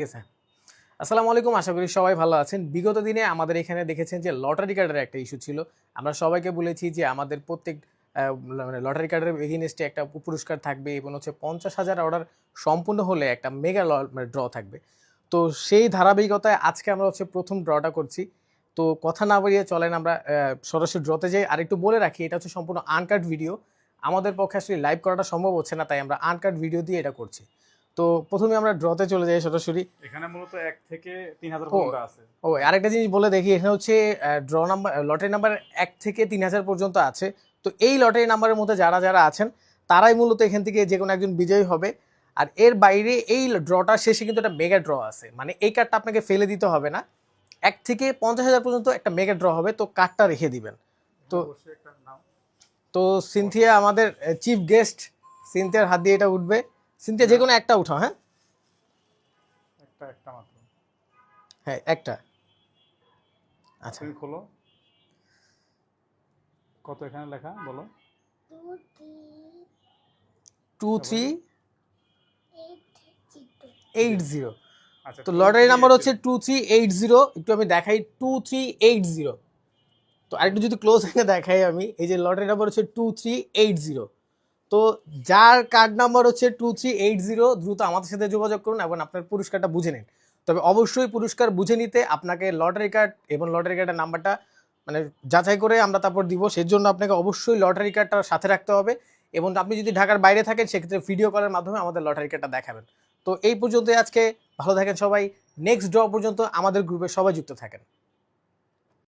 ঠিক আছে। আসসালামু আলাইকুম, আশা করি সবাই ভালো আছেন। বিগত দিনে আমাদের এখানে দেখেছেন যে লটারি কার্ডের একটা ইস্যু ছিল। আমরা সবাইকে বলেছি যে আমাদের প্রত্যেক মানে লটারি কার্ডের এগেইনস্টে একটা পুরস্কার থাকবে এবং হচ্ছে ৫০,০০০ অর্ডার সম্পূর্ণ হলে একটা মেগা মানে ড্র থাকবে। তো সেই ধারাবাহিকতায় আজকে আমরা হচ্ছে ১ম ড্রটা করছি। তো কথা না বাড়িয়ে চলেন আমরা সরাসরি ড্রতে যাই। আরেকটু বলে রাখি, এটা হচ্ছে সম্পূর্ণ আনকাট ভিডিও। আমাদের পক্ষে আসলে লাইভ করাটা সম্ভব হচ্ছে না, তাই আমরা আনকাট ভিডিও দিয়ে এটা করছি। তো প্রথমে আমরা ড্রতে চলে যাই সরাসরি। এখানে মূলত ১ থেকে ৩,০০০ ও পর্যন্ত আছে। আরেকটা জিনিস বলে দেখি, এখানে হচ্ছে ড্র নাম্বার লটারি নাম্বার ১ থেকে ৩,০০০ পর্যন্ত আছে। তো এই লটারি নাম্বারের মধ্যে যারা যারা আছেন তারাই মূলত এখান থেকে যে কোনো একজন বিজয়ী হবে। আর এর বাইরে এই ড্রটার শেষে কিন্তু একটা মেগা ড্র আছে, মানে এই কার্ডটা আপনাকে ফেলে দিতে হবে না। ১ থেকে ৫০,০০০ পর্যন্ত একটা মেগা ড্র হবে, তো কার্ডটা রেখে দিবেন। তো অবশ্যই একটা নাও। তো সিনথিয়া আমাদের চিফ গেস্ট, সিনথিয়ার হাত দিয়ে এটা উঠবে। সিনথিয়া যে কোনো একটা উঠাও। হ্যাঁ একটা মাত্র। হ্যাঁ একটা। আচ্ছা, তুমি খোলো। কত এখানে লেখা বলো? 2380। আচ্ছা, তো লটারি নাম্বার হচ্ছে 2380। 2380। একটু আমি দেখাই 2380। তো আরেকটু যদি ক্লোজ থেকে দেখাই আমি, এই যে লটারি নাম্বার হচ্ছে 2380। তো যার কার্ড নাম্বার হচ্ছে 2380 দ্রুত আমাদের সাথে যোগাযোগ করুন এবং আপনার পুরস্কারটা বুঝে নিন। তবে অবশ্যই পুরস্কার বুঝে নিতে আপনাকে লটারি কার্ড এবং লটারি কার্ডের নাম্বারটা মানে যাচাই করে আমরা তারপর দিব। সেজন্য আপনাকে অবশ্যই লটারি কার্ডটা সাথে রাখতে হবে এবং আপনি যদি ঢাকার বাইরে থাকেন সেক্ষেত্রে ভিডিও কলের মাধ্যমে আমাদের লটারি কার্ডটা দেখাবেন। তো এই পর্যন্তই আজকে। ভালো থাকেন সবাই। নেক্সট ড্র পর্যন্ত আমাদের গ্রুপে সবাই যুক্ত থাকেন।